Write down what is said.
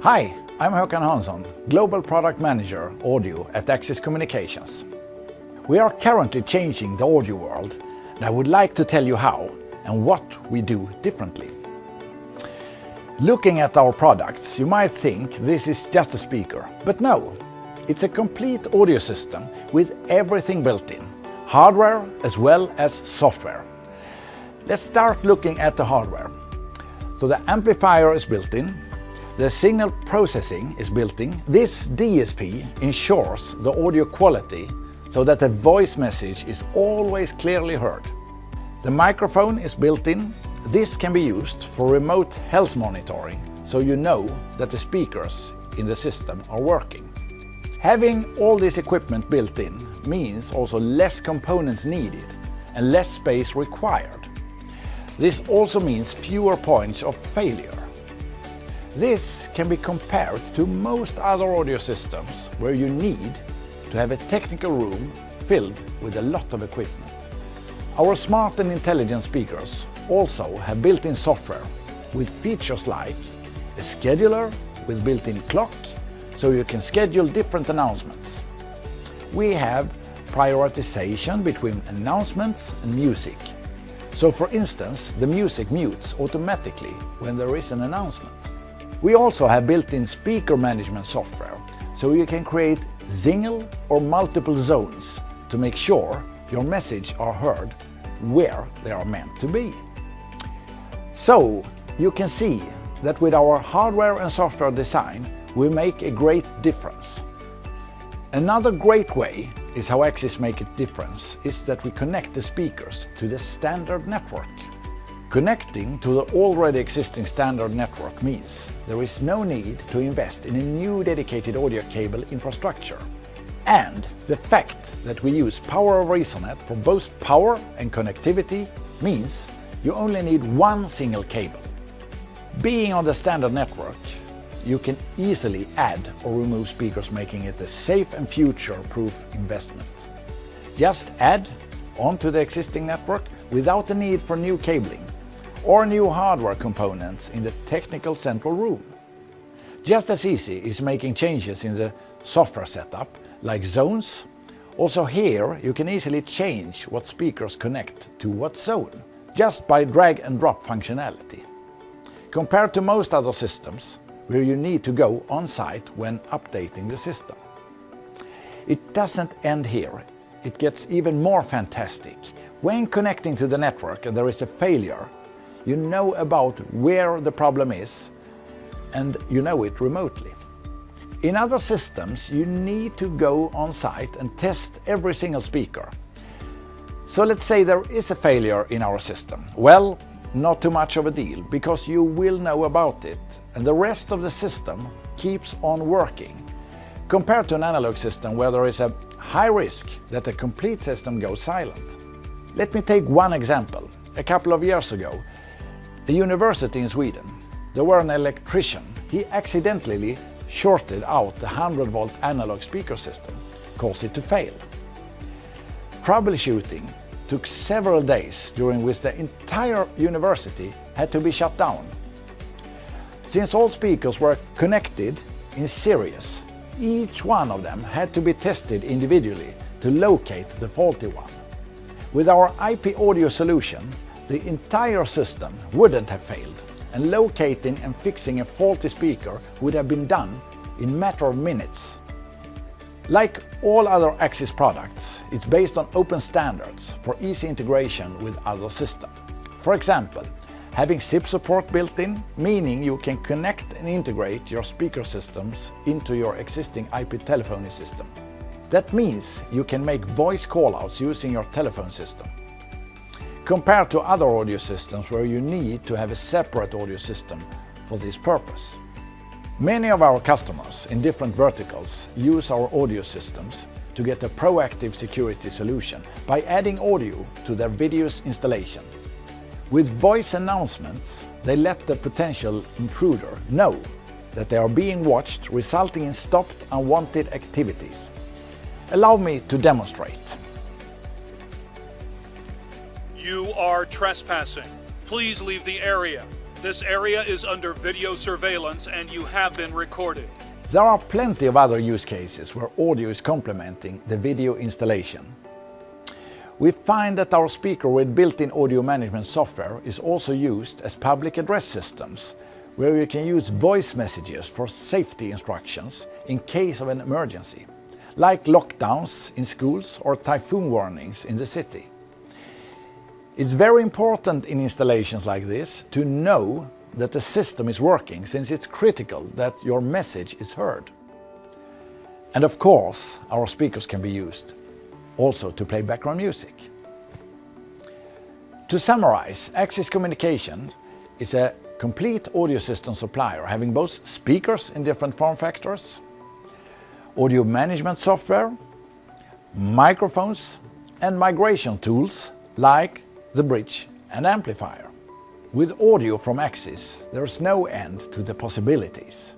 Hi, I'm Håkan Hansson, Global Product Manager Audio at Axis Communications. We are currently changing the audio world, and I would like to tell you how and what we do differently. Looking at our products, you might think this is just a speaker, but no, it's a complete audio system with everything built in, hardware as well as software. Let's start looking at the hardware. So the amplifier is built in, the signal processing is built in. This DSP ensures the audio quality so that the voice message is always clearly heard. The microphone is built in. This can be used for remote health monitoring, so you know that the speakers in the system are working. Having all this equipment built in means also less components needed and less space required. This also means fewer points of failure. This can be compared to most other audio systems where you need to have a technical room filled with a lot of equipment. Our smart and intelligent speakers also have built-in software with features like a scheduler with built-in clock, so you can schedule different announcements. We have prioritization between announcements and music. So for instance, the music mutes automatically when there is an announcement. We also have built-in speaker management software, so you can create single or multiple zones to make sure your message are heard where they are meant to be. So you can see that with our hardware and software design, we make a great difference. Another great way is how Axis make a difference is that we connect the speakers to the standard network. Connecting to the already existing standard network means there is no need to invest in a new dedicated audio cable infrastructure. And the fact that we use power over Ethernet for both power and connectivity means you only need one single cable. Being on the standard network, you can easily add or remove speakers, making it a safe and future-proof investment. Just add onto the existing network without the need for new cabling or new hardware components in the technical central room. Just as easy is making changes in the software setup, like zones. Also here you can easily change what speakers connect to what zone, just by drag and drop functionality. Compared to most other systems, where you need to go on-site when updating the system. It doesn't end here, it gets even more fantastic. When connecting to the network and there is a failure, you know about where the problem is and you know it remotely. In other systems, you need to go on site and test every single speaker. So let's say there is a failure in our system. Well, not too much of a deal, because you will know about it and the rest of the system keeps on working. Compared to an analog system where there is a high risk that the complete system goes silent. Let me take one example. A couple of years ago, a university in Sweden, there were an electrician. He accidentally shorted out the 100-volt analog speaker system, caused it to fail. Troubleshooting took several days, during which the entire university had to be shut down. Since all speakers were connected in series, each one of them had to be tested individually to locate the faulty one. With our IP audio solution, the entire system wouldn't have failed, and locating and fixing a faulty speaker would have been done in a matter of minutes. Like all other Axis products, it's based on open standards for easy integration with other systems. For example, having SIP support built in, meaning you can connect and integrate your speaker systems into your existing IP telephony system. That means you can make voice callouts using your telephone system. Compared to other audio systems where you need to have a separate audio system for this purpose. Many of our customers in different verticals use our audio systems to get a proactive security solution by adding audio to their video's installation. With voice announcements, they let the potential intruder know that they are being watched, resulting in stopped unwanted activities. Allow me to demonstrate. You are trespassing. Please leave the area. This area is under video surveillance and you have been recorded. There are plenty of other use cases where audio is complementing the video installation. We find that our speaker with built-in audio management software is also used as public address systems, where you can use voice messages for safety instructions in case of an emergency, like lockdowns in schools or typhoon warnings in the city. It's very important in installations like this to know that the system is working, since it's critical that your message is heard. And of course, our speakers can be used also to play background music. To summarize, Axis Communications is a complete audio system supplier having both speakers in different form factors, audio management software, microphones, and migration tools like the bridge and amplifier. With audio from Axis, there's no end to the possibilities.